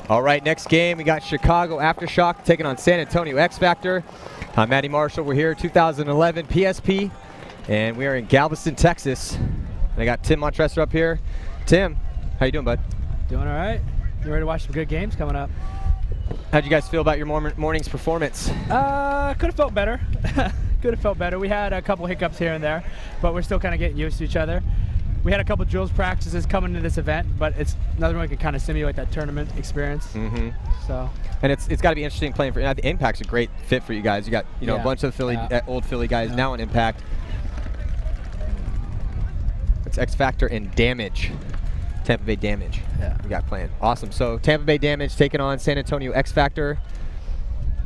All right, next game, we got Chicago Aftershock taking on San Antonio X Factor. I'm Matty Marshall. We're here 2011 PSP, and we are in Galveston, Texas. And I got Tim Montresor up here. Tim, how you doing, bud? Doing all right. You ready to watch some good games coming up? How'd you guys feel about your morning's performance? Could have felt better. Could have felt better. We had a couple hiccups here and there, but we're still kind of getting used to each other. We had a couple drills practices coming to this event, but it's another one we can kind of simulate that tournament experience. Mm-hmm. So. And it's got to be interesting playing for. I think Impact's a great fit for you guys. You got a bunch of old Philly guys now in Impact. It's X Factor and Damage, Tampa Bay Damage. Yeah. We got playing. Awesome. So Tampa Bay Damage taking on San Antonio X Factor,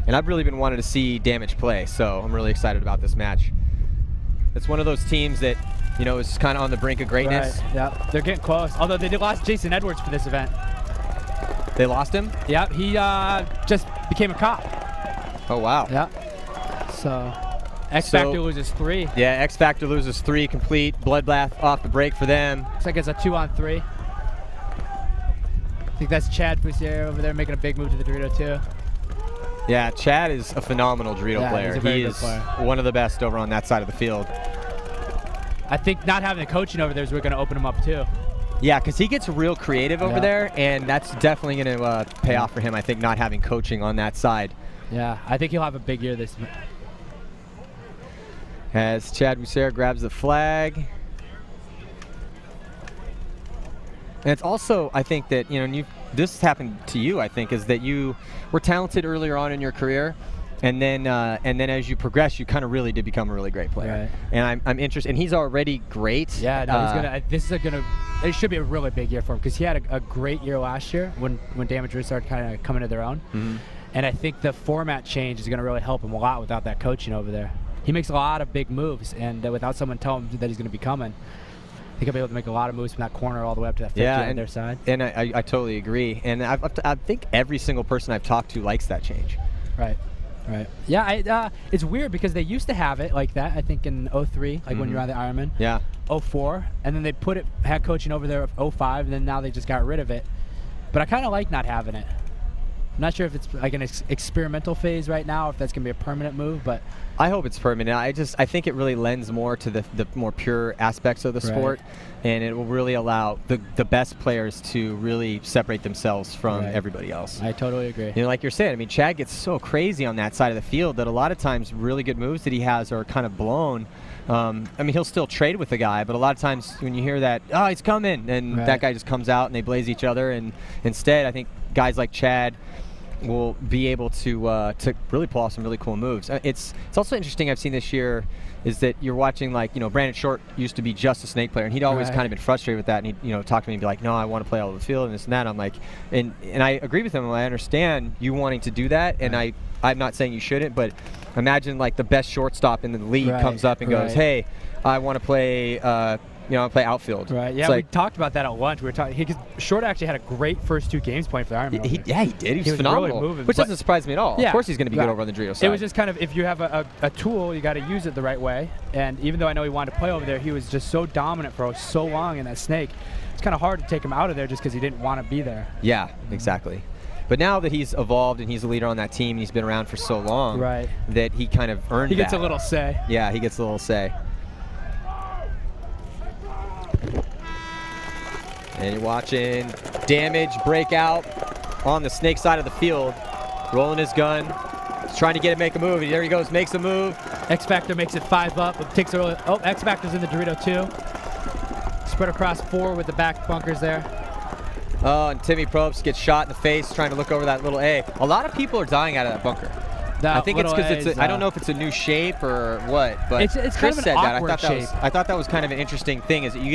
and I've really been wanting to see Damage play, so I'm really excited about this match. It's one of those teams that is kind of on the brink of greatness. Right. Yeah, they're getting close. Although they did lost Jason Edwards for this event. They lost him? Yeah, he just became a cop. Oh, wow. Yeah. So, X Factor loses 3. Yeah, X Factor loses 3 complete. Bloodbath off the break for them. Looks like it's a 2-on-3. I think that's Chad Foussier over there making a big move to the Dorito too. Yeah, Chad is a phenomenal Dorito player. He is one of the best over on that side of the field. I think not having the coaching over there is going to open him up too. Yeah, because he gets real creative over there, and that's definitely going to pay off for him, I think, not having coaching on that side. Yeah, I think he'll have a big year this. As Chad Foussier grabs the flag. And it's also, I think that, this happened to you, I think, is that you were talented earlier on in your career, and then as you progress, you kind of really did become a really great player. Right. And I'm interested, and he's already great. Yeah, no, it should be a really big year for him, because he had a great year last year when Damage really started kind of coming to their own. Mm-hmm. And I think the format change is going to really help him a lot without that coaching over there. He makes a lot of big moves, and without someone telling him that he's going to be coming, I think he'll be able to make a lot of moves from that corner all the way up to that 50 on their side. And I totally agree. And I think every single person I've talked to likes that change. Right. Right. Yeah, it's weird because they used to have it like that, I think, in 03, like when you were on the Ironman. Yeah. 04, and then they had coaching over there of 05, and then now they just got rid of it. But I kind of like not having it. I'm not sure if it's like an experimental phase right now, if that's going to be a permanent move, but I hope it's permanent. I think it really lends more to the more pure aspects of the sport, and it will really allow the best players to really separate themselves from everybody else. I totally agree. Like you're saying, I mean, Chad gets so crazy on that side of the field that a lot of times really good moves that he has are kind of blown. I mean, he'll still trade with the guy, but a lot of times when you hear that, oh, he's coming, and that guy just comes out and they blaze each other, and instead I think guys like Chad will be able to really pull off some really cool moves. It's also interesting I've seen this year is that you're watching, like, Brandon Short used to be just a snake player, and he'd always kind of been frustrated with that, and he'd talk to me and be like, no, I want to play all over the field and this and that. I'm like, and I agree with him. I understand you wanting to do that, and I'm not saying you shouldn't, but imagine like the best shortstop in the league comes up and goes, hey, I want to play play outfield. Right. Yeah, we talked about that at lunch. We were talking. Short actually had a great first 2 games playing for the Ironman. He did. He was phenomenal. Really moving, which doesn't surprise me at all. Yeah, of course he's going to be good over on the Dorito side. It was just kind of, if you have a tool, you got to use it the right way. And even though I know he wanted to play over there, he was just so dominant for so long in that snake. It's kind of hard to take him out of there just because he didn't want to be there. Yeah, exactly. But now that he's evolved and he's a leader on that team, and he's been around for so long, that he kind of earned He gets a little say. Yeah, he gets a little say. And you're watching Damage break out on the snake side of the field, rolling his gun. He's trying to get it, make a move. There he goes, makes a move. X Factor makes it 5 up. It takes early. Oh, X Factor's in the Dorito too. Spread across 4 with the back bunkers there. Oh, and Timmy Probst gets shot in the face trying to look over that little A. A lot of people are dying out of that bunker. I think it's because I don't know if it's a new shape or what, but it's Chris kind of said an that. awkward shape. I thought that was kind of an interesting thing, is that you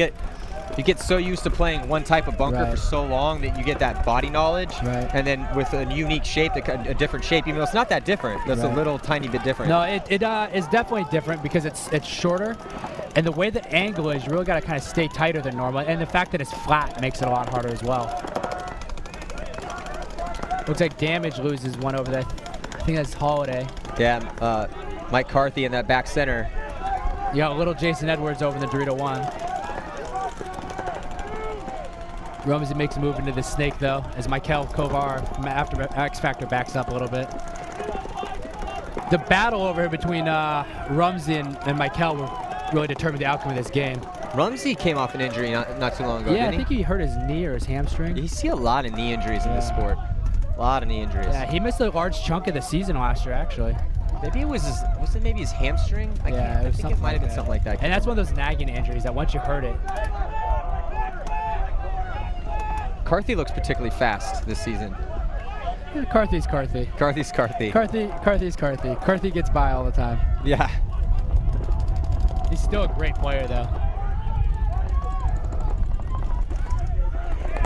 get so used to playing one type of bunker for so long that you get that body knowledge, and then with a unique shape, a different shape, even though it's not that different, that's a little tiny bit different. No, it is definitely different because it's shorter, and the way the angle is, you really got to kind of stay tighter than normal, and the fact that it's flat makes it a lot harder as well. Looks like Damage loses one over there. I think that's Holiday. Yeah, Mike Carthy in that back center. You got a little Jason Edwards over in the Dorito 1. Rumsey makes a move into the snake, though, as Michael Kovar, after X Factor, backs up a little bit. The battle over here between Rumsey and Michael will really determine the outcome of this game. Rumsey came off an injury not too long ago, Yeah, didn't I think he hurt his knee or his hamstring. You see a lot of knee injuries in this sport. A lot of knee injuries. Yeah, he missed a large chunk of the season last year, actually. Maybe it was maybe his hamstring? I think it might have been something like that. And that's one of those nagging injuries that once you hurt it. Carthy looks particularly fast this season. Yeah, Carthy's Carthy. Carthy's Carthy. Carthy's Carthy. Carthy gets by all the time. Yeah. He's still a great player, though.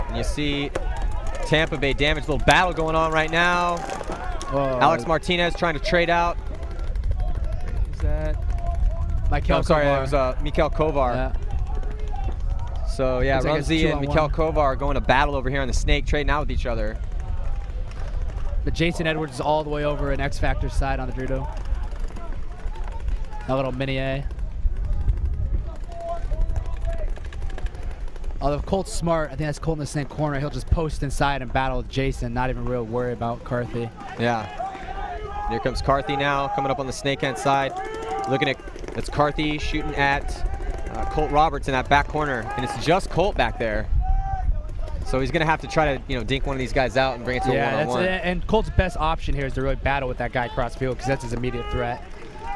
And you see Tampa Bay Damage, little battle going on right now. Whoa. Alex Martinez trying to trade out. Who's that? Michael sorry, Kovar. it was Mikel Kovar. Yeah. So yeah, Looks like it's Rumsey and 2-on-1. Mikel Kovar are going to battle over here on the snake, trading out with each other. But Jason Edwards is all the way over in X Factor's side on the judo. A little mini A. Although Colt's smart, I think that's Colt in the same corner. He'll just post inside and battle with Jason, not even real worry about Carthy. Yeah. Here comes Carthy now, coming up on the snake hand side. Looking at, it's Carthy shooting at Colt Roberts in that back corner, and it's just Colt back there. So he's going to have to try to, dink one of these guys out and bring it to a one-on-one. And Colt's best option here is to really battle with that guy across field because that's his immediate threat.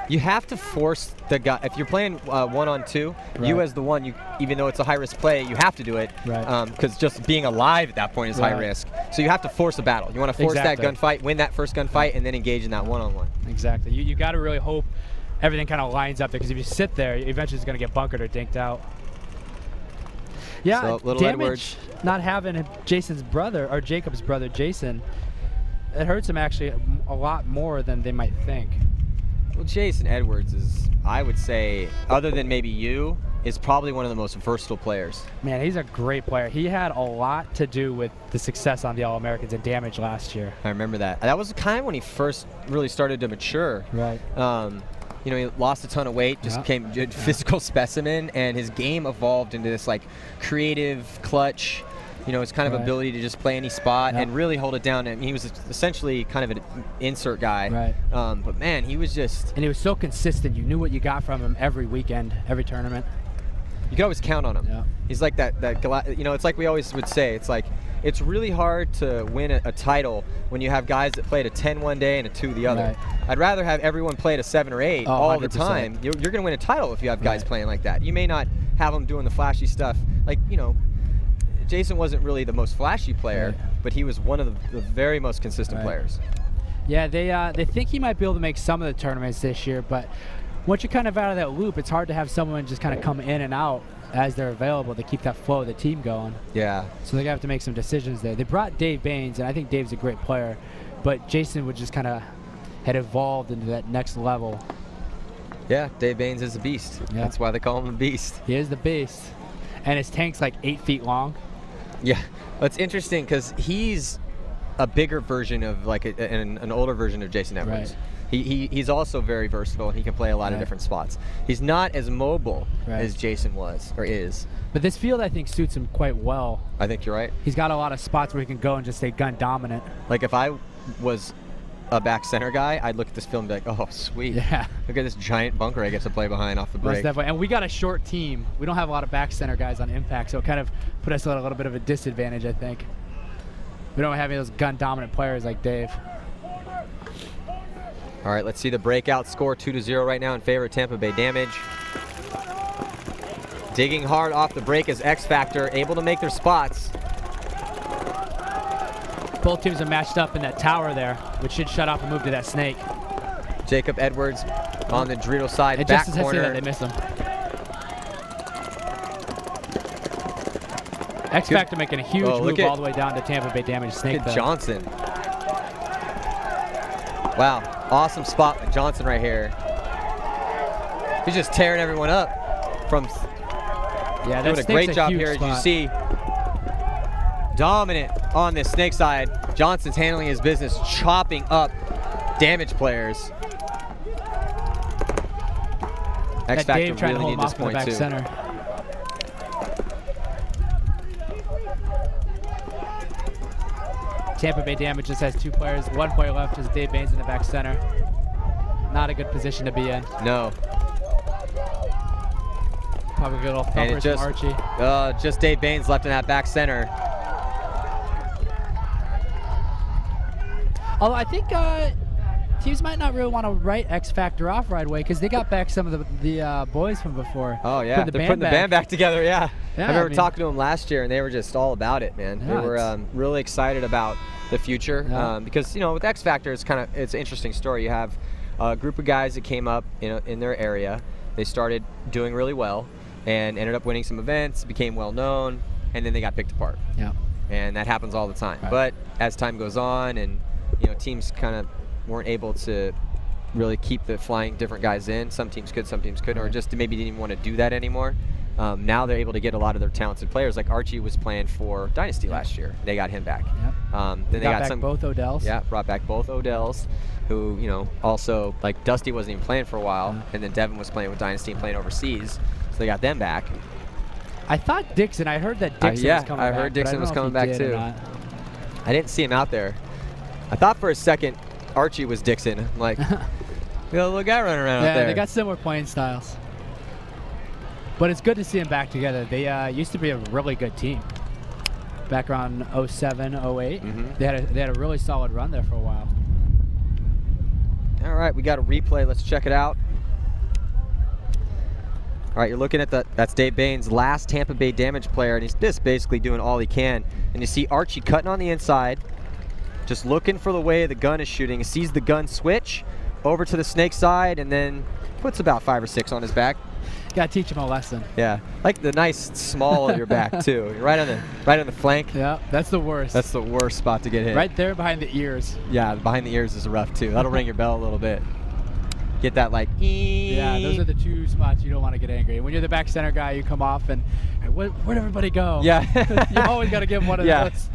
You have to force the guy. If you're playing 1-on-2, you as the one, even though it's a high-risk play, you have to do it. Right. Because just being alive at that point is high risk. So you have to force a battle. You want to force that gunfight, win that first gunfight, and then engage in that one-on-one. Exactly. You got to really hope everything kind of lines up there because if you sit there, eventually it's going to get bunkered or dinked out. Yeah, so, little Damage not having Jason's brother, or Jacob's brother, Jason, it hurts him actually a lot more than they might think. Well, Jason Edwards is, I would say, other than maybe you, is probably one of the most versatile players. Man, he's a great player. He had a lot to do with the success on the All-Americans and Damage last year. I remember that. That was kind of when he first really started to mature. Right. He lost a ton of weight, just became a physical specimen, and his game evolved into this creative clutch, his kind of ability to just play any spot and really hold it down. And he was essentially kind of an insert guy. Right. But man, he was just... And he was so consistent. You knew what you got from him every weekend, every tournament. You could always count on him. Yeah. He's like that it's like we always would say, it's really hard to win a title when you have guys that played a 10 one day and a 2 the other. Right. I'd rather have everyone play at a 7 or 8 all 100%. the time. You're going to win a title if you have guys playing like that. You may not have them doing the flashy stuff. Jason wasn't really the most flashy player, but he was one of the very most consistent players. Yeah, they think he might be able to make some of the tournaments this year, but once you're kind of out of that loop, it's hard to have someone just kind of come in and out as they're available to keep that flow of the team going. Yeah. So they have to make some decisions there. They brought Dave Baines, and I think Dave's a great player, but Jason would just kind of had evolved into that next level. Yeah, Dave Baines is a beast. Yeah. That's why they call him a beast. He is the beast. And his tank's like 8 feet long. Yeah. Well, it's interesting because he's a bigger version of an older version of Jason Edwards. Right. He's also very versatile, and he can play a lot of different spots. He's not as mobile as Jason was or is. But this field, I think, suits him quite well. I think you're right. He's got a lot of spots where he can go and just stay gun dominant. Like if I was a back center guy, I'd look at this film and be like, oh, sweet. Yeah. Look at this giant bunker I get to play behind off the break. Most definitely. And we got a short team. We don't have a lot of back center guys on Impact, so it kind of put us at a little bit of a disadvantage, I think. We don't have any of those gun dominant players like Dave. All right, let's see the breakout score, 2-0 right now in favor of Tampa Bay Damage. Digging hard off the break is X Factor, able to make their spots. Both teams are matched up in that tower there, which should shut off and move to that snake. Jacob Edwards on the Dorito side, and back just as corner. I say that, they miss him. X Factor making a huge move all the way down to Tampa Bay Damage snake. Look at Johnson. Wow, awesome spot with Johnson right here. He's just tearing everyone up from doing a great job here, as you see. Dominant on this snake side. Johnson's handling his business, chopping up Damage players. X Factor Dave trying really to hold him need this off in the point back too. center. Tampa Bay Damage just has 2 players. 1 player left is Dave Baines in the back center. Not a good position to be in. No. Probably a little thumper from Archie. Just Dave Baines left in that back center. Although I think teams might not really want to write X Factor off right away because they got back some of the boys from before. Oh yeah, they're putting the band back together. Yeah, I remember talking to them last year, and they were just all about it, man. Yeah, they were really excited about the future because with X Factor, it's an interesting story. You have a group of guys that came up in their area. They started doing really well and ended up winning some events, became well known, and then they got picked apart. Yeah, and that happens all the time. Right. But as time goes on, and teams kind of weren't able to really keep the flying different guys in. Some teams could, some teams couldn't, or just maybe didn't even want to do that anymore. Now they're able to get a lot of their talented players. Like Archie was playing for Dynasty last year. They got him back. Yep. Then they got back both Odells. Yeah, brought back both Odells, who also like Dusty wasn't even playing for a while, and then Devin was playing with Dynasty and playing overseas, so they got them back. I thought Dixon. I heard that Dixon was coming back. I heard Dixon was coming back too. I didn't see him out there. I thought for a second Archie was Dixon. I'm like, got a little guy running around out there. Yeah, they got similar playing styles. But it's good to see them back together. They used to be a really good team. Back around 07, 08. Mm-hmm. They had a really solid run there for a while. All right, we got a replay. Let's check it out. All right, you're looking at that's Dave Baines' last Tampa Bay Damage player, and he's just basically doing all he can. And you see Archie cutting on the inside, just looking for the way the gun is shooting. He sees the gun switch over to the snake side, and then puts about 5 or 6 on his back. Gotta teach him a lesson. Yeah, like the nice small of your back too. You're right on the flank. Yeah, that's the worst. That's the worst spot to get hit. Right there behind the ears. Yeah, behind the ears is rough too. That'll ring your bell a little bit. Get that like. Yeah, those are the 2 spots you don't want to get angry. When you're the back center guy, you come off and where'd everybody go? Yeah. You always got to give one of those.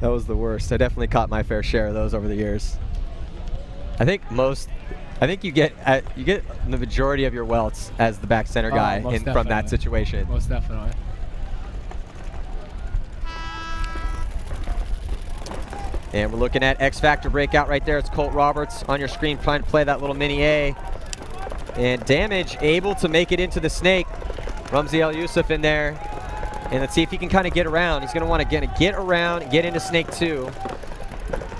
That was the worst. I definitely caught my fair share of those over the years. I think you get the majority of your welts as the back center guy from that situation. Most definitely. And we're looking at X Factor breakout right there. It's Colt Roberts on your screen trying to play that little mini A. And Damage able to make it into the snake. Ramzi Al Yusuf in there. And let's see if he can kind of get around. He's going to want to get around, get into snake 2.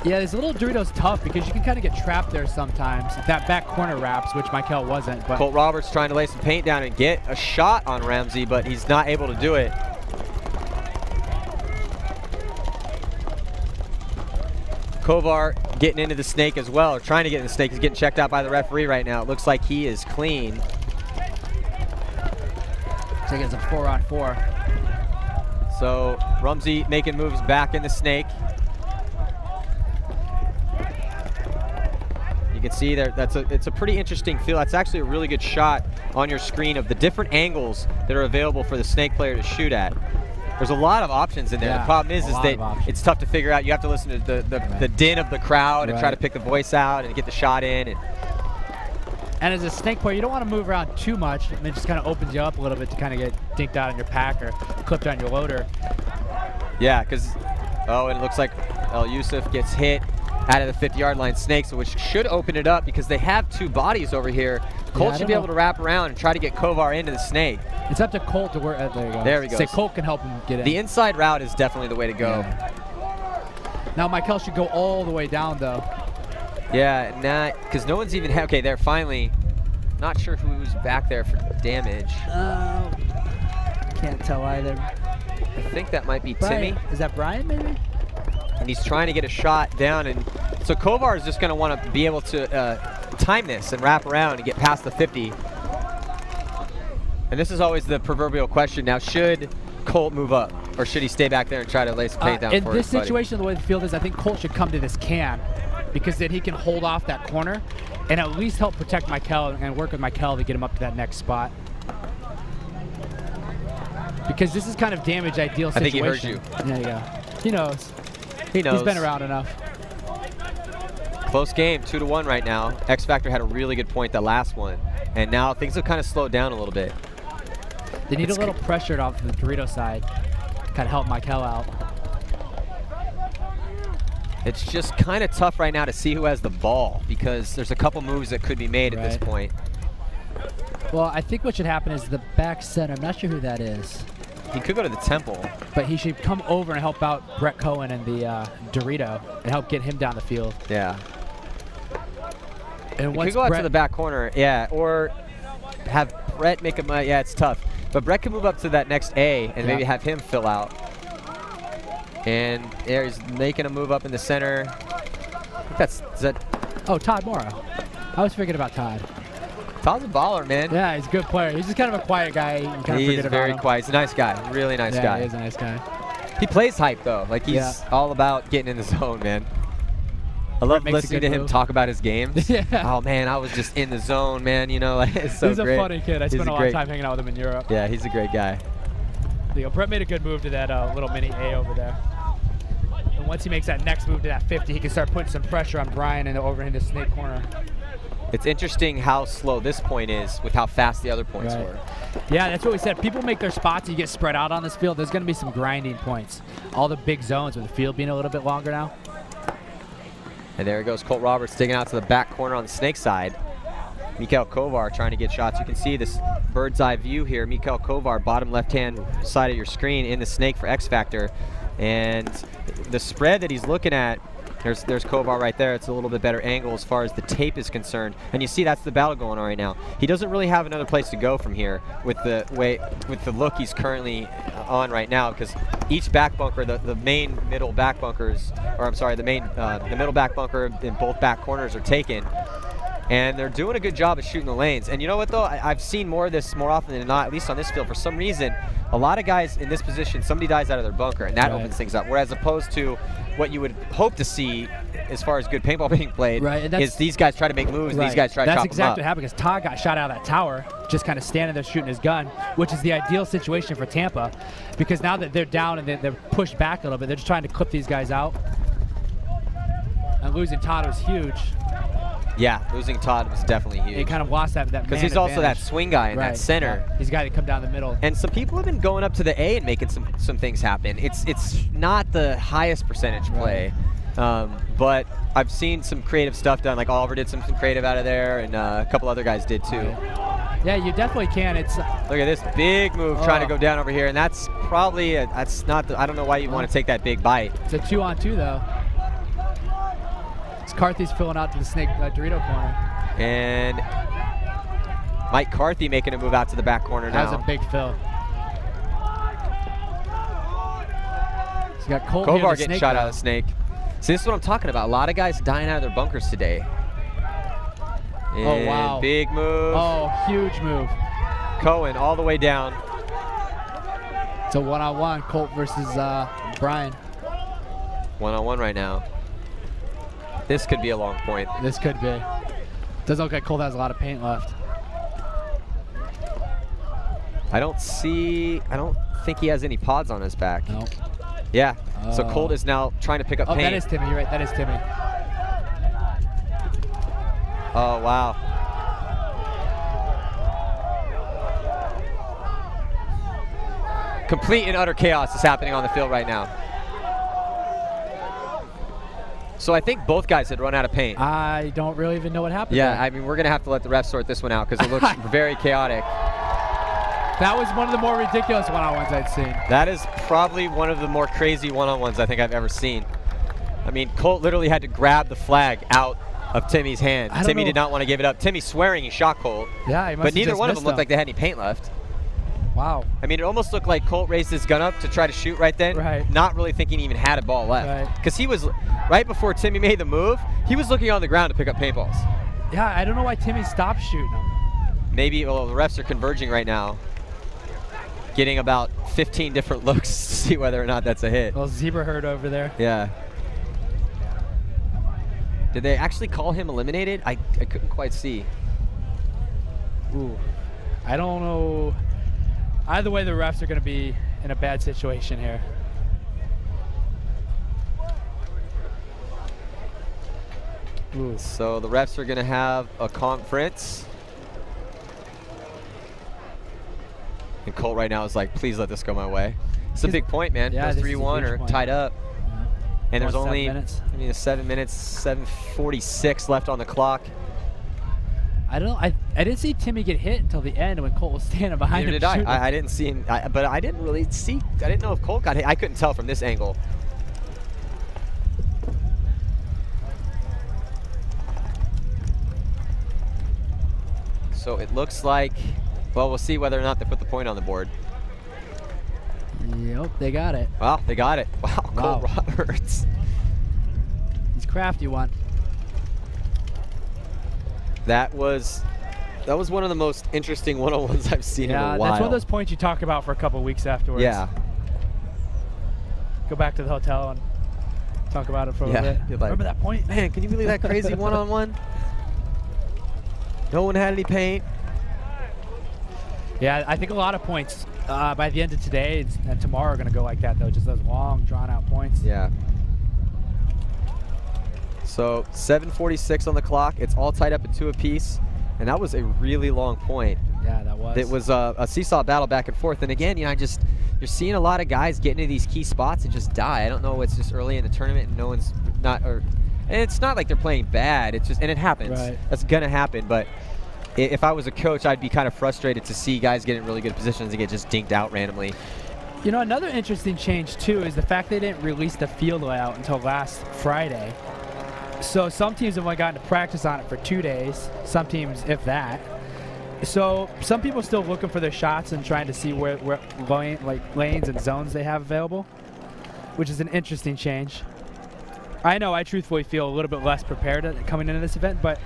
Yeah, this little Dorito's tough because you can kind of get trapped there sometimes. If that back corner wraps, which Michael wasn't. But Colt Roberts trying to lay some paint down and get a shot on Ramzi, but he's not able to do it. Kovar getting into the snake as well, or trying to get in the snake. He's getting checked out by the referee right now. It looks like he is clean. Looks like it's a 4-on-4. So Ramzi making moves back in the snake. You can see there, it's a pretty interesting feel. That's actually a really good shot on your screen of the different angles that are available for the snake player to shoot at. There's a lot of options in there. Yeah, the problem is that it's tough to figure out. You have to listen to the din of the crowd and try to pick the voice out and get the shot in. And as a snake player, you don't want to move around too much, and it just kind of opens you up a little bit to kind of get dinked out on your pack or clipped on your loader. Yeah, because, and it looks like Al Yusuf gets hit out of the 50-yard line snake, so which should open it up because they have 2 bodies over here. Colt should be able to wrap around and try to get Kovar into the snake. It's up to Colt to work. There you go. There we go. Say Colt can help him get in. The inside route is definitely the way to go. Yeah. Now Michael should go all the way down though. Yeah, because no one's even okay. They're finally not sure who's back there for Damage. Can't tell either. I think that might be Brian. Timmy. Is that Brian maybe? And he's trying to get a shot down, and so Kovar is just going to want to be able to time this and wrap around and get past the 50. And this is always the proverbial question. Now, should Colt move up, or should he stay back there and try to lay some paint down in for this his buddy? situation, the way the field is, I think Colt should come to this can, because then he can hold off that corner and at least help protect Michael and work with Michael to get him up to that next spot. Because this is kind of Damage ideal situation. I think he heard you. There you go. He knows. He knows. He's been around enough. Close game, 2-1 right now. X Factor had a really good point that last one, and now things have kind of slowed down a little bit. They need a little pressure off the Dorito side, kind of help Michael out. It's just kind of tough right now to see who has the ball because there's a couple moves that could be made at this point. Well, I think what should happen is the back center. I'm not sure who that is. He could go to the temple. But he should come over and help out Brett Cohen and the Dorito and help get him down the field. Yeah. And he could go out to the back corner, yeah, or have Brett make him. Yeah, it's tough. But Brett can move up to that next A and maybe have him fill out. And there he's making a move up in the center. I think is that? Oh, Todd Morrow. I was forgetting about Todd. Todd's a baller, man. Yeah, he's a good player. He's just kind of a quiet guy. He's very quiet. He's a nice guy. Really nice guy. Yeah, he is a nice guy. He plays hype, though. Like, he's all about getting in the zone, man. I love listening to him talk about his games. Yeah. Oh, man, I was just in the zone, man. You know, like, it's so great. He's a funny kid. I spent a lot of time hanging out with him in Europe. Yeah, he's a great guy. Brett made a good move to that little mini A over there. And once he makes that next move to that 50, he can start putting some pressure on Brian and over into snake corner. It's interesting how slow this point is with how fast the other points were. Yeah, that's what we said. People make their spots and you get spread out on this field. There's going to be some grinding points. All the big zones with the field being a little bit longer now. And there goes Colt Roberts digging out to the back corner on the snake side. Mikhail Kovar trying to get shots. You can see this bird's eye view here. Mikhail Kovar, bottom left-hand side of your screen in the snake for X Factor. And the spread that he's looking at, there's Kovar right there. It's a little bit better angle as far as the tape is concerned. And you see that's the battle going on right now. He doesn't really have another place to go from here with the look he's currently on right now, because each back bunker, the main middle back bunkers, or I'm sorry, the middle back bunker in both back corners are taken. And they're doing a good job of shooting the lanes. And you know what, though? I've seen more of this more often than not, at least on this field. For some reason, a lot of guys in this position, somebody dies out of their bunker, and that opens things up. Whereas opposed to what you would hope to see as far as good paintball being played, is these guys try to make moves, and these guys try to chop them up. That's exactly what happened, because Todd got shot out of that tower, just kind of standing there shooting his gun, which is the ideal situation for Tampa, because now that they're down and they're pushed back a little bit, they're just trying to clip these guys out. And losing Todd was huge. Yeah, losing Todd was definitely huge. He kind of lost that because he's also that swing guy in that center. He's a guy that come down the middle. And some people have been going up to the A and making some things happen. It's not the highest percentage play, but I've seen some creative stuff done. Like Oliver did some creative out of there, and a couple other guys did too. Yeah, you definitely can. It's look at this big move trying to go down over here, and that's probably that's not. I don't know why you want to take that big bite. It's a 2-on-2 though. Carthy's filling out to the snake Dorito corner. And Mike Carthy making a move out to the back corner now. That was a big fill. He's got Colt Kovar getting shot out of the snake. See, this is what I'm talking about. A lot of guys dying out of their bunkers today. And oh, wow. Big move. Oh, huge move. Cohen all the way down. It's a one-on-one, Colt versus Brian. One-on-one right now. This could be a long point. This could be. Doesn't look like Colt has a lot of paint left. I don't think he has any pods on his back. No. Yeah. So Colt is now trying to pick up paint. That is Timmy. You're right. That is Timmy. Oh, wow. Complete and utter chaos is happening on the field right now. So I think both guys had run out of paint. I don't really even know what happened. Yeah, I mean, we're going to have to let the refs sort this one out because it looks very chaotic. That was one of the more ridiculous one-on-ones I'd seen. That is probably one of the more crazy one-on-ones I think I've ever seen. I mean, Colt literally had to grab the flag out of Timmy's hand. Timmy did not want to give it up. Timmy's swearing he shot Colt. Yeah, he must but neither one of them looked like they had any paint left. Wow. I mean, it almost looked like Colt raised his gun up to try to shoot right then, not really thinking he even had a ball left. Because he was, right before Timmy made the move, he was looking on the ground to pick up paintballs. Yeah, I don't know why Timmy stopped shooting them. Maybe, well, the refs are converging right now, getting about 15 different looks to see whether or not that's a hit. Well, zebra herd over there. Yeah. Did they actually call him eliminated? I couldn't quite see. Ooh, I don't know. Either way, the refs are going to be in a bad situation here. Ooh. So the refs are going to have a conference. And Colt right now is like, please let this go my way. It's a big point, man. Yeah, Goes 3-1 or point. tied up. And there's only 7 minutes. 7:46 left on the clock. I didn't see Timmy get hit until the end when Colt was standing behind him. Neither did I. I didn't see him, but I didn't really see. I didn't know if Colt got hit. I couldn't tell from this angle. So it looks like, well, we'll see whether or not they put the point on the board. Yep, they got it. Wow, they got it. Wow, Wow. Colt Roberts. He's crafty one. That was one of the most interesting one-on-ones I've seen in a while. Yeah, that's one of those points you talk about for a couple of weeks afterwards. Yeah. Go back to the hotel and talk about it for a little bit. You're like, remember that point? Man, can you believe that crazy one-on-one? No one had any paint. Yeah, I think a lot of points by the end of today and tomorrow are going to go like that, though. Just those long, drawn-out points. Yeah. So 7:46 on the clock. It's all tied up at 2 apiece, and that was a really long point. Yeah, that was. It was a seesaw battle back and forth. And again, you're seeing a lot of guys get into these key spots and just die. I don't know. It's just early in the tournament, and no one's not. And it's not like they're playing bad. It's just, and it happens. Right. That's gonna happen. But if I was a coach, I'd be kind of frustrated to see guys get in really good positions and get just dinked out randomly. You know, another interesting change too is the fact they didn't release the field layout until last Friday. So some teams have only gotten to practice on it for 2 days. Some teams, if that. So some people are still looking for their shots and trying to see where lanes and zones they have available, which is an interesting change. I know I truthfully feel a little bit less prepared coming into this event, but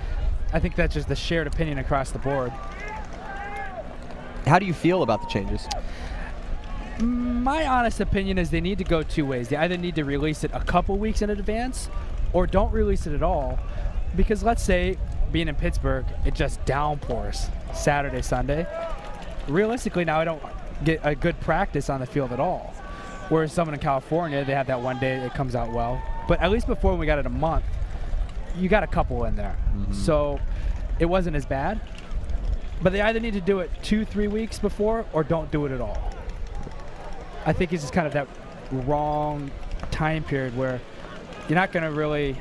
I think that's just the shared opinion across the board. How do you feel about the changes? My honest opinion is they need to go 2 ways. They either need to release it a couple weeks in advance or don't release it at all. Because let's say, being in Pittsburgh, it just downpours Saturday, Sunday. Realistically, now I don't get a good practice on the field at all. Whereas someone in California, they have that one day it comes out well. But at least before when we got it a month, you got a couple in there. Mm-hmm. So it wasn't as bad. But they either need to do it 2-3 weeks before or don't do it at all. I think it's just kind of that wrong time period where you're not going to really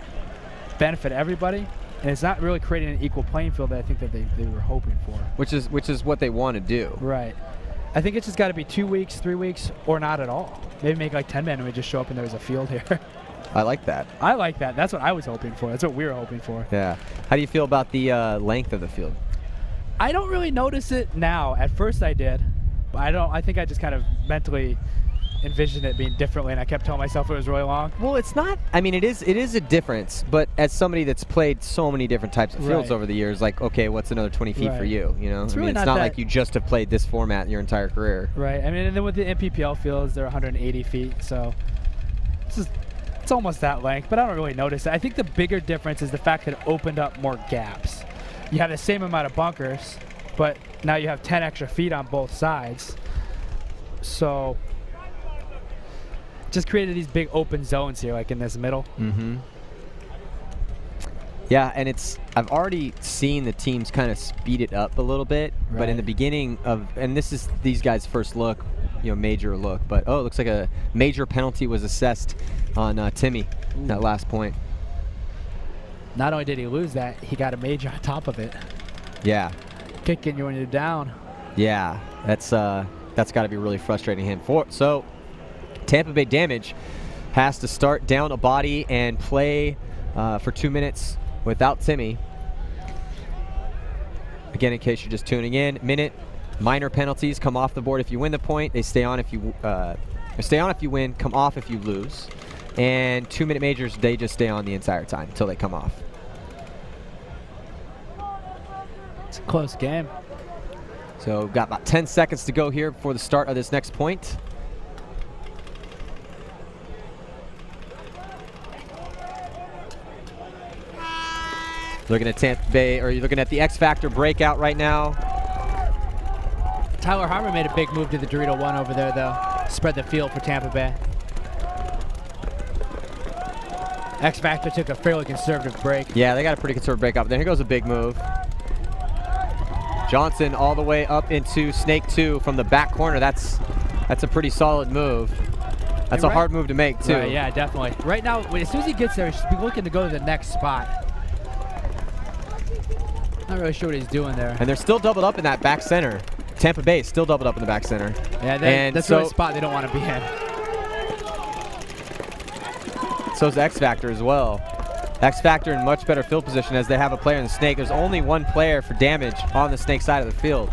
benefit everybody, and it's not really creating an equal playing field that I think that they were hoping for. Which is what they want to do. Right. I think it's just got to be 2 weeks, 3 weeks, or not at all. Maybe make like 10 men and we just show up and there's a field here. I like that. I like that. That's what I was hoping for. That's what we were hoping for. Yeah. How do you feel about the length of the field? I don't really notice it now. At first I did, but I think I just kind of mentally envisioned it being differently, and I kept telling myself it was really long. Well, it's not. I mean, it is a difference, but as somebody that's played so many different types of fields over the years, like, okay, what's another 20 feet for you? You know, it's I mean, it's not like you just have played this format your entire career. Right. I mean, and then with the MPPL fields, they're 180 feet, so it's almost that length, but I don't really notice it. I think the bigger difference is the fact that it opened up more gaps. You have the same amount of bunkers, but now you have 10 extra feet on both sides. So just created these big open zones here, like in this middle. Mm-hmm. Yeah, and I've already seen the teams kind of speed it up a little bit, but in the beginning and this is these guys' first look, major look, but it looks like a major penalty was assessed on Timmy, that last point. Not only did he lose that, he got a major on top of it. Yeah. Kicking you when you're down. Yeah, that's got to be really frustrating him. So Tampa Bay Damage has to start down a body and play for 2 minutes without Timmy. Again, in case you're just tuning in, minor penalties come off the board if you win the point. They stay on if you win, come off if you lose. And 2 minute majors, they just stay on the entire time until they come off. It's a close game. So we've got about 10 seconds to go here before the start of this next point. Looking at Tampa Bay, or you're looking at the X Factor breakout right now. Tyler Harmon made a big move to the Dorito 1 over there, though. Spread the field for Tampa Bay. X Factor took a fairly conservative break. Yeah, they got a pretty conservative breakout, but then here goes a big move. Johnson all the way up into Snake 2 from the back corner. That's a pretty solid move. That's a hard move to make, too. Right, yeah, definitely. Right now, as soon as he gets there, he should be looking to go to the next spot. Not really sure what he's doing there. And they're still doubled up in that back center. Tampa Bay is still doubled up in the back center. Yeah, that's really a spot they don't want to be in. So's X Factor as well. X Factor in much better field position as they have a player in the snake. There's only one player for damage on the snake side of the field.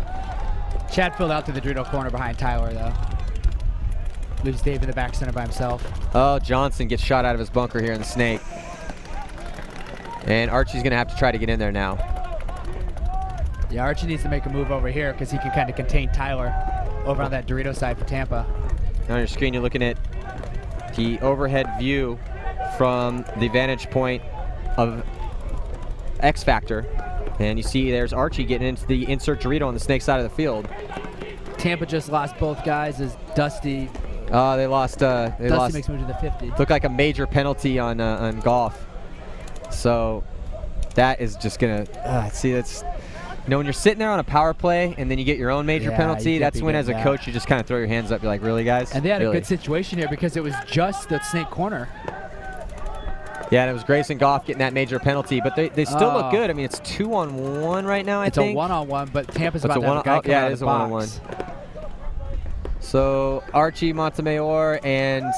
Chad filled out to the Dorito corner behind Tyler, though. Leaves Dave in the back center by himself. Oh, Johnson gets shot out of his bunker here in the snake. And Archie's going to have to try to get in there now. Yeah, Archie needs to make a move over here because he can kind of contain Tyler over on that Dorito side for Tampa. On your screen, you're looking at the overhead view from the vantage point of X Factor. And you see there's Archie getting into the insert Dorito on the snake side of the field. Tampa just lost both guys as Dusty. They lost. Dusty makes move to the 50. Looked like a major penalty on golf. So that is just gonna see. That's when you're sitting there on a power play and then you get your own major penalty. That's when, as a coach, you just kind of throw your hands up. You're like, really, guys? And they had really? A good situation here because it was just the snake corner. Yeah, and it was Grayson Goff getting that major penalty, but they still look good. I mean, it's 2-on-1 right now, I think. It's a one-on-one, but Tampa's about to have a guy come yeah, out it of is the a box. one-on-one. So Archie Montemayor and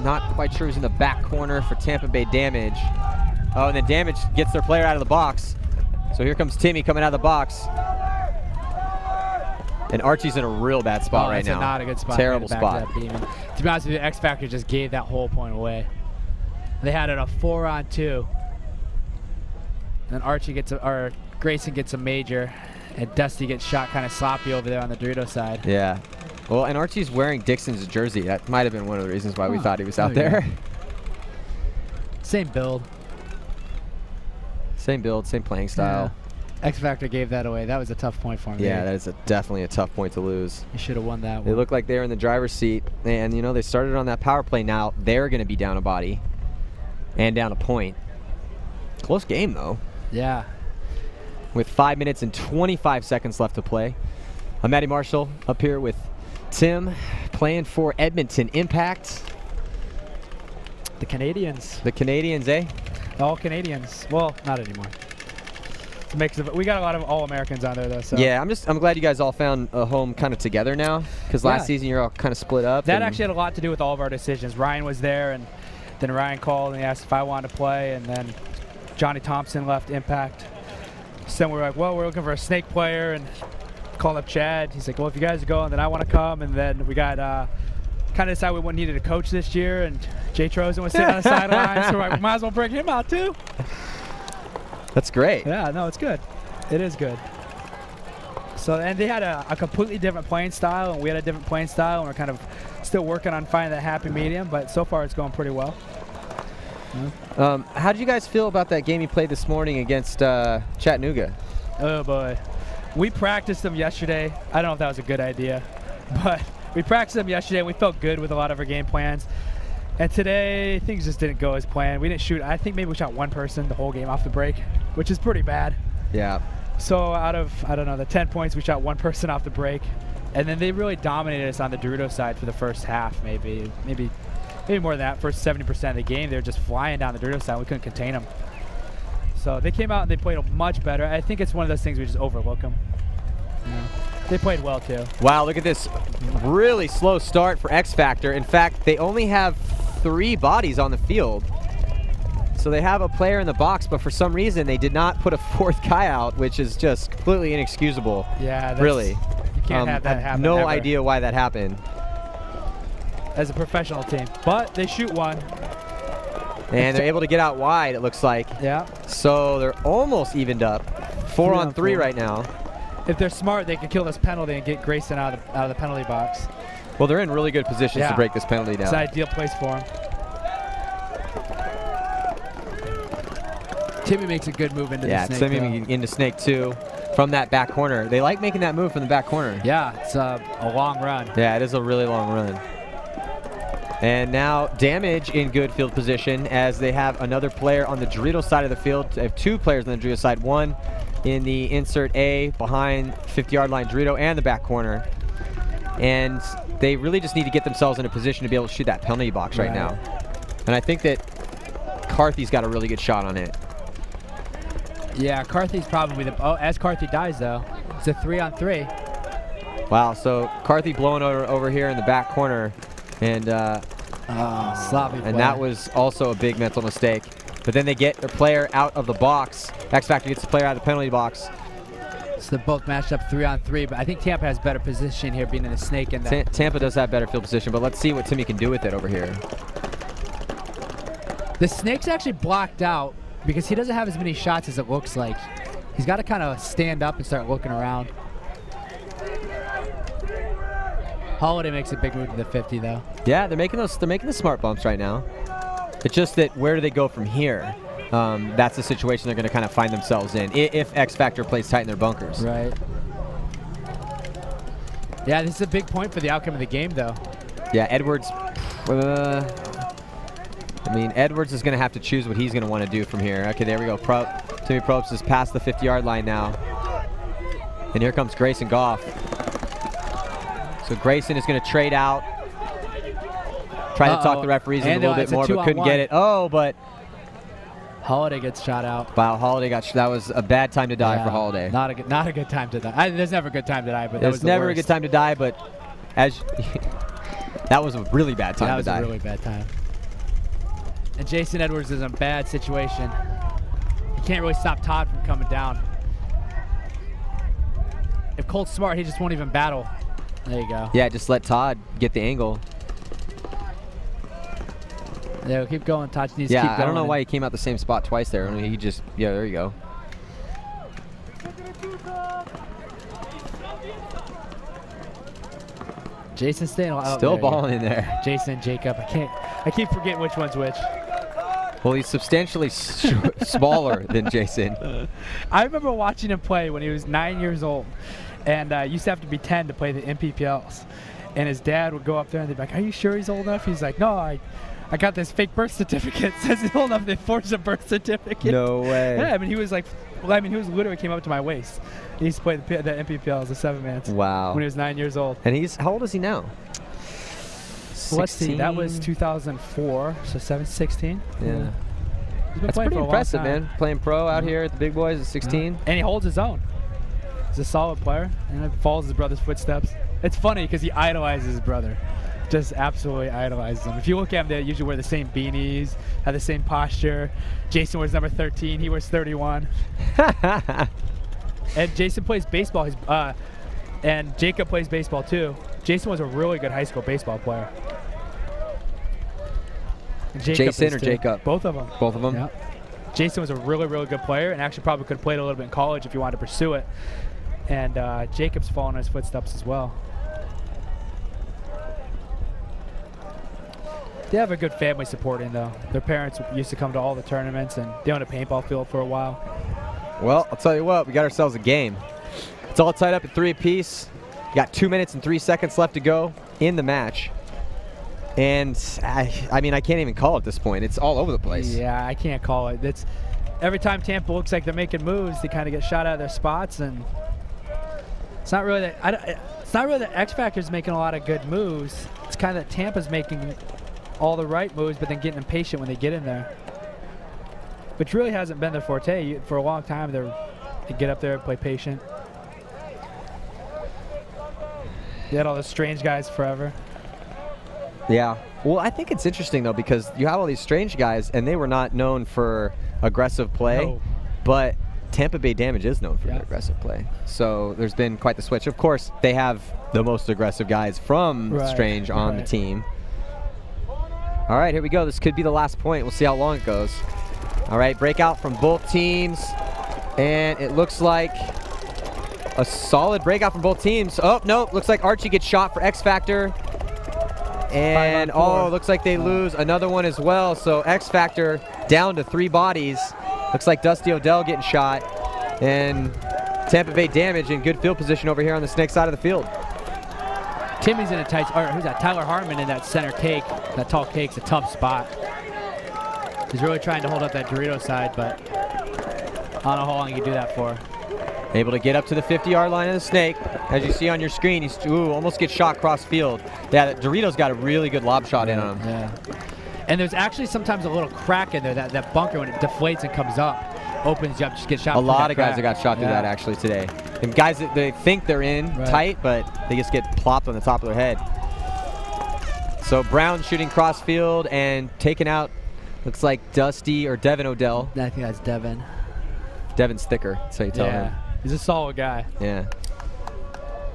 not quite sure who's in the back corner for Tampa Bay Damage. Oh, and then Damage gets their player out of the box. So here comes Timmy coming out of the box. And Archie's in a real bad spot right now. Not a good spot. Terrible spot. To be honest with you, X Factor just gave that whole point away. They had it a 4-on-2. And then Archie gets or Grayson gets a major, and Dusty gets shot kind of sloppy over there on the Dorito side. Yeah. Well, and Archie's wearing Dixon's jersey. That might have been one of the reasons why we thought he was out there. Same build. Same build, same playing style. Yeah. X Factor gave that away. That was a tough point for him. Yeah, that is definitely a tough point to lose. He should have won that one. They look like they're in the driver's seat, and they started on that power play. Now they're going to be down a body and down a point. Close game, though. Yeah. With 5 minutes and 25 seconds left to play. I'm Matty Marshall up here with Tim, playing for Edmonton Impact. The Canadians. The Canadians, eh? All Canadians. Well, not anymore. It's a mix of, we got a lot of All-Americans on there, though. So. Yeah, I'm glad you guys all found a home kind of together now, because last season you're all kind of split up. That actually had a lot to do with all of our decisions. Ryan was there, and then Ryan called and he asked if I wanted to play, and then Johnny Thompson left Impact. So we were like, well, we're looking for a snake player, and called up Chad. He's like, well, if you guys are going, then I want to come. And then we got kind of decided we needed a coach this year, and Jay Trozen was sitting on the sideline, so we're like, we might as well bring him out too. That's great. Yeah, no, it's good. It is good. So, and they had a completely different playing style, and we had a different playing style, and we're kind of still working on finding that happy medium, but so far it's going pretty well. How did you guys feel about that game you played this morning against Chattanooga? Oh, boy. We practiced them yesterday. I don't know if that was a good idea, but we practiced them yesterday, and we felt good with a lot of our game plans. And today, things just didn't go as planned. We didn't shoot. I think maybe we shot one person the whole game off the break, which is pretty bad. Yeah. So out of, I don't know, the 10 points, we shot one person off the break. And then they really dominated us on the Dorito side for the first half, maybe more than that. First 70% of the game, they were just flying down the Dorito side. We couldn't contain them. So they came out and they played much better. I think it's one of those things we just overlook them. Yeah. They played well, too. Wow, look at this really slow start for X Factor. In fact, they only have 3 bodies on the field. So they have a player in the box, but for some reason they did not put a 4th guy out, which is just completely inexcusable. Yeah, that's, really. You can't have that happen. No idea why that happened. As a professional team. But they shoot one. And they're able to get out wide, it looks like. Yeah. So they're almost evened up. 4 on 3 right now. If they're smart, they can kill this penalty and get Grayson out of the penalty box. Well, they're in really good positions to break this penalty down. It's an ideal place for them. Timmy makes a good move into the snake. Yeah, Timmy into snake too from that back corner. They like making that move from the back corner. Yeah, it's a long run. Yeah, it is a really long run. And now Damage in good field position as they have another player on the Dorito side of the field. They have 2 players on the Dorito side. One in the insert A behind 50-yard line Dorito and the back corner. and they really just need to get themselves in a position to be able to shoot that penalty box right now. And I think that Carthy's got a really good shot on it. Yeah, Carthy's probably the... Oh, as Carthy dies, though, it's a 3-on-3. Wow, so Carthy blowing over here in the back corner, and sloppy play. And that was also a big mental mistake. But then they get their player out of the box. X Factor gets the player out of the penalty box. So they're both matched up 3-on-3, but I think Tampa has better position here being in the snake. And Tampa does have better field position, but let's see what Timmy can do with it over here. The snake's actually blocked out because he doesn't have as many shots as it looks like. He's got to kind of stand up and start looking around. Holiday makes a big move to the 50, though. Yeah, they're making the smart bumps right now. It's just that where do they go from here? That's the situation they're going to kind of find themselves in if X Factor plays tight in their bunkers. Right. Yeah, this is a big point for the outcome of the game, though. Yeah, Edwards. I mean, Edwards is going to have to choose what he's going to want to do from here. Okay, there we go. Timmy Probst is past the 50-yard line now. And here comes Grayson Goff. So Grayson is going to trade out. Try to talk the referees in a little bit more, but couldn't get it. Oh, but Holiday gets shot out. Wow, Holiday that was a bad time to die for Holiday. Not a good time to die. There's never a good time to die, but there's never a good time to die. But that was a really bad time to die. That was a really bad time. And Jason Edwards is in a bad situation. He can't really stop Todd from coming down. If Colt's smart, he just won't even battle. There you go. Yeah, just let Todd get the angle. Yeah, keep going. Todd needs to keep going. I don't know why he came out the same spot twice there. I mean, he just, there you go. Jason staying still balling in there. Jason and Jacob. I keep forgetting which one's which. Well, he's substantially smaller than Jason. I remember watching him play when he was 9 years old, and used to have to be 10 to play the MPPLs. And his dad would go up there and they'd be like, "Are you sure he's old enough?" He's like, "No, I got this fake birth certificate. It says he's old enough. They forged a birth certificate." No way. Yeah, I mean, he was literally came up to my waist. He used to play the MPPL as a 7-man. Wow. When he was 9 years old. And how old is he now? Well, let's see. That was 2004, so 16. Yeah. He's That's pretty impressive, man. Playing pro out here at the big boys at 16. And he holds his own. He's a solid player, and he follows his brother's footsteps. It's funny because he idolizes his brother. Just absolutely idolizes him. If you look at him, they usually wear the same beanies, have the same posture. Jason wears number 13. He wears 31. And Jason plays baseball. And Jacob plays baseball too. Jason was a really good high school baseball player. Jason or Jacob? Both of them. Both of them? Yeah. Jason was a really, really good player and actually probably could have played a little bit in college if you wanted to pursue it. And Jacob's following his footsteps as well. They have a good family supporting, though. Their parents used to come to all the tournaments, and they owned a paintball field for a while. Well, I'll tell you what, we got ourselves a game. It's all tied up at 3 apiece. Got 2 minutes and 3 seconds left to go in the match. And, I mean, I can't even call it at this point. It's all over the place. Yeah, I can't call it. Every time Tampa looks like they're making moves, they kind of get shot out of their spots, and it's not really that X Factor's making a lot of good moves. It's kind of that Tampa's making all the right moves, but then getting impatient when they get in there, which really hasn't been their forte. For a long time, they get up there and play patient. They had all those strange guys forever. Yeah. Well, I think it's interesting, though, because you have all these strange guys, and they were not known for aggressive play, no. But Tampa Bay Damage is known for their aggressive play. So there's been quite the switch. Of course, they have the most aggressive guys from Strange on the team. All right, here we go. This could be the last point. We'll see how long it goes. All right, breakout from both teams. And it looks like a solid breakout from both teams. Oh, no, looks like Archie gets shot for X Factor. And, looks like they lose another one as well. So X Factor down to 3 bodies. Looks like Dusty Odell getting shot. And Tampa Bay Damage in good field position over here on the Snake side of the field. Timmy's in a tight, or who's that? Tyler Harmon in that center cake. That tall cake's a tough spot. He's really trying to hold up that Dorito side, but I don't know how long you can do that for. Able to get up to the 50-yard line of the snake. As you see on your screen, he's almost gets shot cross field. Yeah, Dorito's got a really good lob shot in on him. Yeah. And there's actually sometimes a little crack in there. That bunker, when it deflates and comes up, opens you up, just get shot. A lot of guys that got shot through that actually today. And guys that they think they're in tight, but they just get plopped on the top of their head. So Brown shooting cross field and taking out, looks like Dusty or Devin Odell. I think that's Devin. Devin's thicker, so you tell him. He's a solid guy. Yeah.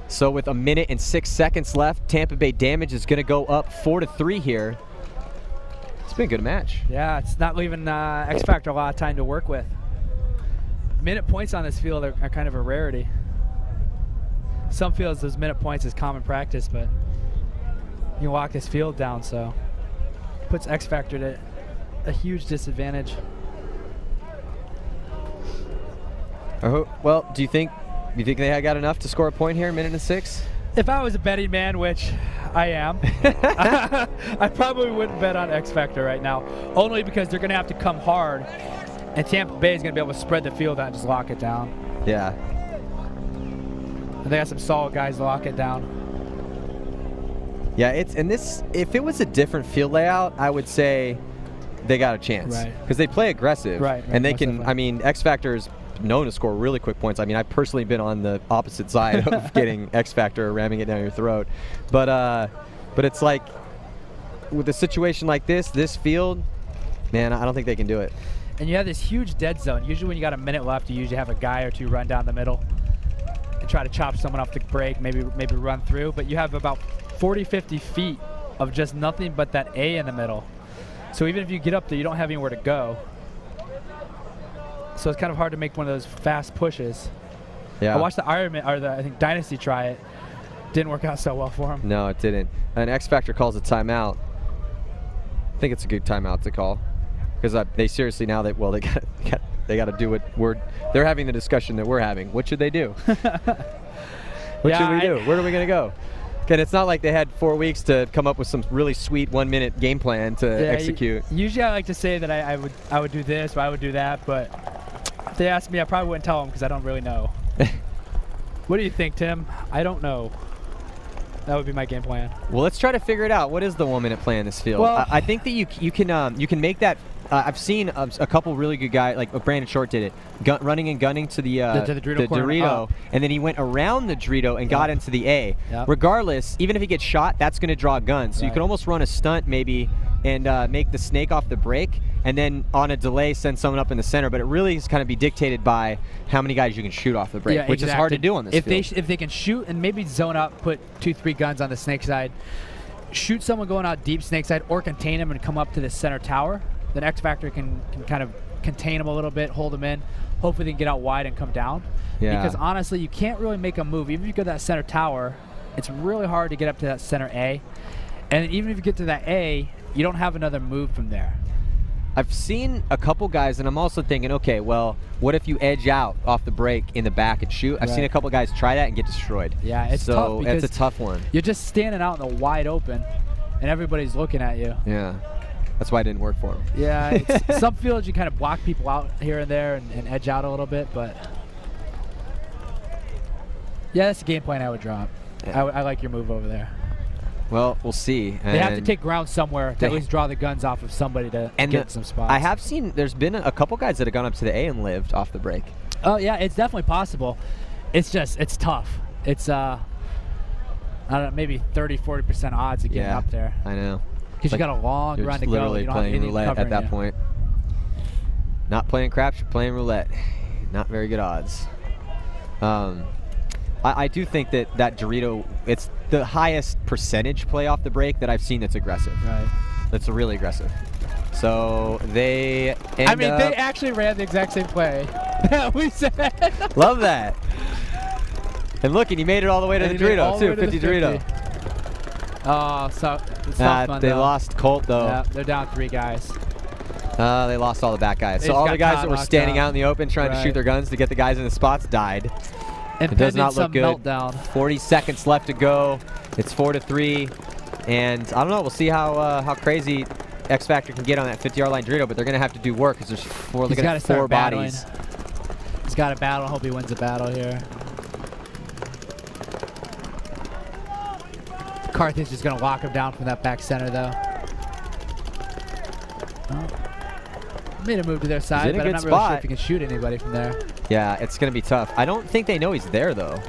So with 1 minute and 6 seconds left, Tampa Bay Damage is going to go up 4-3 here. It's been a good match. Yeah, it's not leaving X Factor a lot of time to work with. Minute points on this field are kind of a rarity. Some fields, those minute points is common practice, but you can lock this field down, so puts X Factor at a huge disadvantage. Well, do you think they got enough to score a point here, 1 minute and 6? If I was a betting man, which I am, I probably wouldn't bet on X Factor right now, only because they're going to have to come hard, and Tampa Bay is going to be able to spread the field out and just lock it down. Yeah. And they got some solid guys to lock it down. Yeah, if it was a different field layout, I would say they got a chance. Right. Because they play aggressive. Right. And they can, I mean, X Factor is known to score really quick points. I mean, I've personally been on the opposite side of getting X Factor or ramming it down your throat. But it's like, with a situation like this field, man, I don't think they can do it. And you have this huge dead zone. Usually when you got a minute left, you usually have a guy or two run down the middle and try to chop someone off the break, maybe run through. But you have about 40, 50 feet of just nothing but that A in the middle. So even if you get up there, you don't have anywhere to go. So it's kind of hard to make one of those fast pushes. Yeah. I watched the Ironman, or I think Dynasty try it. Didn't work out so well for him. No, it didn't. And X Factor calls a timeout. I think it's a good timeout to call, because they seriously now they got to do what they're having the discussion that we're having. What should they do? What should we do? Where are we going to go? Again, it's not like they had 4 weeks to come up with some really sweet 1 minute game plan to execute. Usually I like to say that I would do this or I would do that, but if they asked me, I probably wouldn't tell them because I don't really know. What do you think, Tim? I don't know. That would be my game plan. Well, let's try to figure it out. What is the 1 minute play in this field? Well, I think that you can make that. I've seen a couple really good guys, like Brandon Short did it, running and gunning to the Dorito, and then he went around the Dorito and got into the A. Yep. Regardless, even if he gets shot, that's going to draw guns. So you can almost run a stunt maybe and make the snake off the break, and then on a delay send someone up in the center. But it really is kind of be dictated by how many guys you can shoot off the break, which is hard to do on this field. If they can shoot and maybe zone up, put 2-3 guns on the snake side, shoot someone going out deep snake side, or contain them and come up to the center tower, then X Factor can kind of contain them a little bit, hold them in. Hopefully they can get out wide and come down. Yeah. Because honestly, you can't really make a move. Even if you go to that center tower, it's really hard to get up to that center A. And even if you get to that A, you don't have another move from there. I've seen a couple guys, and I'm also thinking, okay, well, what if you edge out off the break in the back and shoot? I've seen a couple guys try that and get destroyed. Yeah, it's tough because it's a tough one. You're just standing out in the wide open, and everybody's looking at you. Yeah. That's why it didn't work for him. Yeah, some fields you kind of block people out here and there and edge out a little bit, but yeah, that's the game plan I would drop. Yeah. I like your move over there. Well, we'll see. They have to take ground somewhere to at least draw the guns off of somebody to get some spots. I have seen there's been a couple guys that have gone up to the A and lived off the break. Oh yeah, it's definitely possible. It's tough. It's I don't know, maybe 30-40% odds of getting up there. I know. Because you got a long run to go. Literally playing roulette at that point. Not playing craps, you're playing roulette. Not very good odds. I do think that Dorito, it's the highest percentage play off the break that I've seen that's aggressive. Right. That's really aggressive. So they they actually ran the exact same play that we said. Love that. And look, and he made it all the way to the Dorito, too. 50 Dorito. Oh, so it's tough one, they lost Colt, though. Yeah, they're down 3 guys. They lost all the back guys. So all the guys that were standing out in the open trying to shoot their guns to get the guys in the spots died. And it does not look good. Meltdown. 40 seconds left to go. It's 4-3. And I don't know. We'll see how crazy X Factor can get on that 50-yard line Dorito, but they're going to have to do work because there's 4 bodies. He's got a battle. Hope he wins the battle here. Carthage is going to lock him down from that back center, though. Oh. Made a move to their side, but I'm not really sure if he can shoot anybody from there. Yeah, it's going to be tough. I don't think they know he's there, though.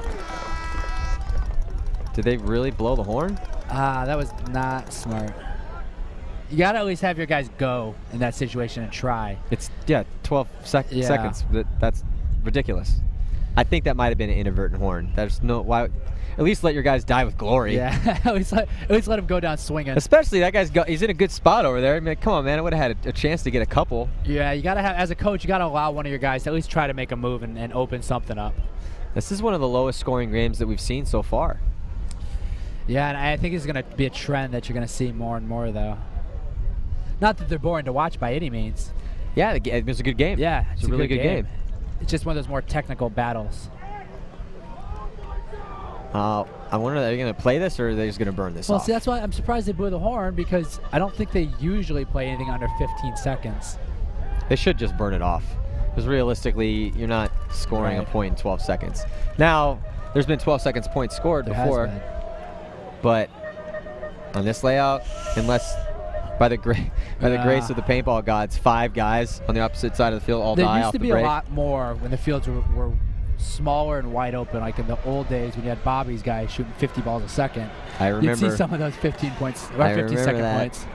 Did they really blow the horn? That was not smart. You got to at least have your guys go in that situation and try. It's, 12 seconds. That's ridiculous. I think that might have been an inadvertent horn. There's no why. At least let your guys die with glory. Yeah, at least let him go down swinging. Especially that he's in a good spot over there. I mean, come on, man. I would have had a chance to get a couple. Yeah, you got to have, as a coach, you got to allow one of your guys to at least try to make a move and open something up. This is one of the lowest scoring games that we've seen so far. Yeah, and I think it's going to be a trend that you're going to see more and more, though. Not that they're boring to watch by any means. Yeah, it was a good game. Yeah, it's a really good game. It's just one of those more technical battles. I wonder, are they going to play this or are they just going to burn this off? Well, see, that's why I'm surprised they blew the horn, because I don't think they usually play anything under 15 seconds. They should just burn it off, because realistically, you're not scoring a point in 12 seconds. Now, there's been 12 seconds points scored before, but on this layout, unless by the grace of the paintball gods, 5 guys on the opposite side of the field all die off the break. There used to be a lot more when the fields were smaller and wide open, like in the old days when you had Bobby's guys shooting 50 balls a second. I remember. You'd see some of those 15 points, or 50-second points.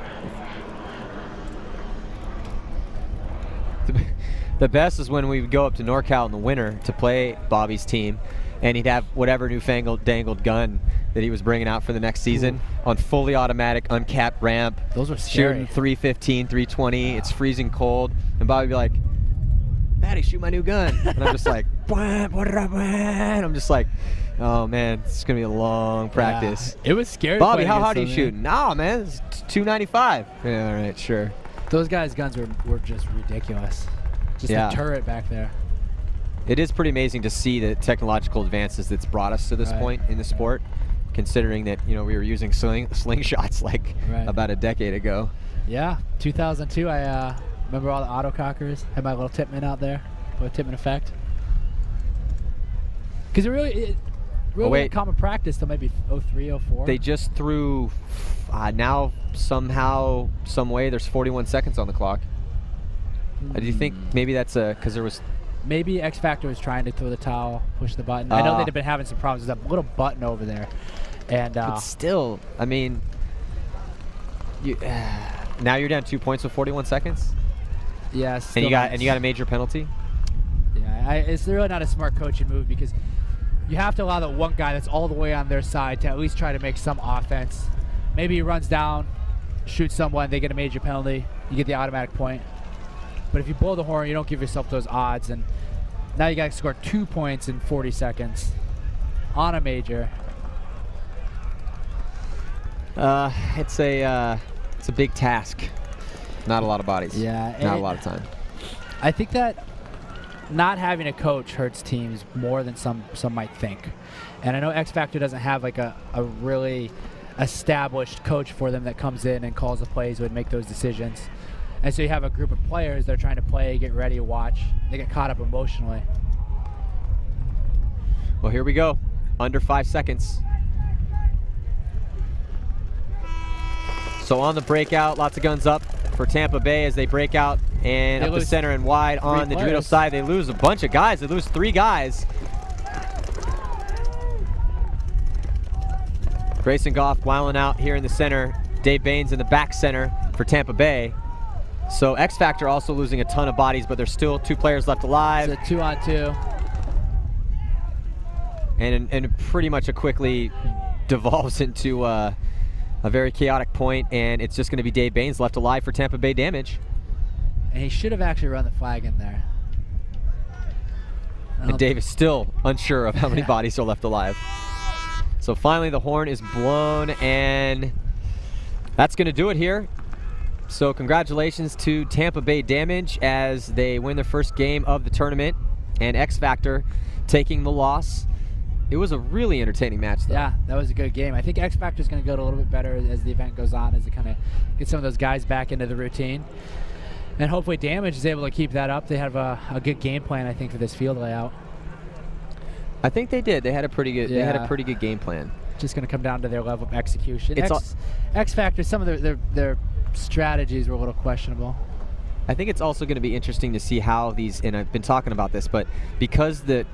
The best is when we would go up to NorCal in the winter to play Bobby's team, and he'd have whatever newfangled dangled gun that he was bringing out for the next season on fully automatic, uncapped ramp. Those were scary. Shooting 315, 320. It's freezing cold, and Bobby'd be like, "Daddy, shoot my new gun." And I'm just like, I'm just like, oh man, it's gonna be a long practice. Yeah. It was scary. Bobby, how hard are you shooting? Nah, man, it's 295. Yeah, all right, sure. Those guys' guns were just ridiculous. Just a turret back there. It is pretty amazing to see the technological advances that's brought us to this point in the sport, considering that we were using slingshots like about a decade ago. Yeah, 2002. I remember all the autocockers. Had my little tipman out there, with a tipman effect. Because it really wasn't common practice till maybe 03, 04. They just threw. Now somehow, some way, there's 41 seconds on the clock. Do you think maybe that's because there was? Maybe X Factor was trying to throw the towel, push the button. I know they'd have been having some problems. There's that little button over there, and but still, I mean, now you're down 2 points with 41 seconds. Yes, and you got a major penalty. Yeah, it's really not a smart coaching move, because you have to allow that one guy that's all the way on their side to at least try to make some offense. Maybe he runs down, shoots someone, they get a major penalty, you get the automatic point. But if you blow the horn, you don't give yourself those odds, and now you got to score 2 points in 40 seconds on a major. It's a big task. Not a lot of bodies. Yeah, not a lot of time. I think that not having a coach hurts teams more than some might think. And I know X Factor doesn't have like a really established coach for them that comes in and calls the plays, would make those decisions. And so you have a group of players that are trying to play, get ready, watch. They get caught up emotionally. Well, here we go. Under 5 seconds. So on the breakout, lots of guns up for Tampa Bay as they break out and up the center and wide on the Dorito side. They lose a bunch of guys. They lose 3 guys. Grayson Goff wilding out here in the center. Dave Baines in the back center for Tampa Bay. So X Factor also losing a ton of bodies, but there's still 2 players left alive. It's a 2-on-2. And pretty much it quickly devolves into a very chaotic point, and it's just going to be Dave Baines left alive for Tampa Bay damage. And he should have actually run the flag in there. And Dave is still unsure of how many bodies are left alive. So finally the horn is blown, and that's going to do it here. So congratulations to Tampa Bay Damage as they win their first game of the tournament, and X Factor taking the loss. It was a really entertaining match, though. Yeah, that was a good game. I think X Factor is going to go a little bit better as the event goes on, as it kind of gets some of those guys back into the routine. And hopefully Damage is able to keep that up. They have a good game plan, I think, for this field layout. I think they did. They had a pretty good. Yeah. They had a pretty good game plan. Just going to come down to their level of execution. It's X factor. Some of their strategies were a little questionable. I think it's also going to be interesting to see how these. And I've been talking about this, but because the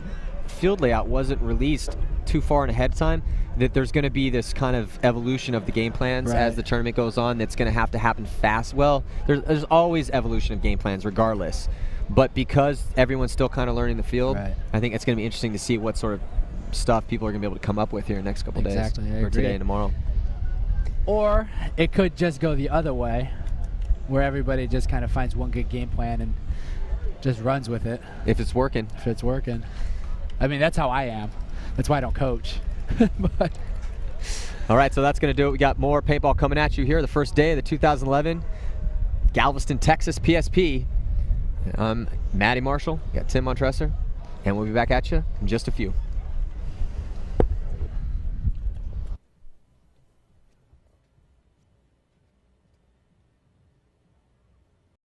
field layout wasn't released too far in ahead of time, that there's going to be this kind of evolution of the game plans as the tournament goes on. That's going to happen fast. Well, there's always evolution of game plans, regardless. But because everyone's still kind of learning the field, I think it's going to be interesting to see what sort of stuff people are going to be able to come up with here in the next couple days, or today and tomorrow. Or it could just go the other way, where everybody just kind of finds one good game plan and just runs with it. If it's working. If it's working. I mean, that's how I am. That's why I don't coach. But all right, so that's going to do it. We got more paintball coming at you here the first day of the 2011 Galveston, Texas PSP. I'm Matty Marshall. We got Tim Montresor, and we'll be back at you in just a few.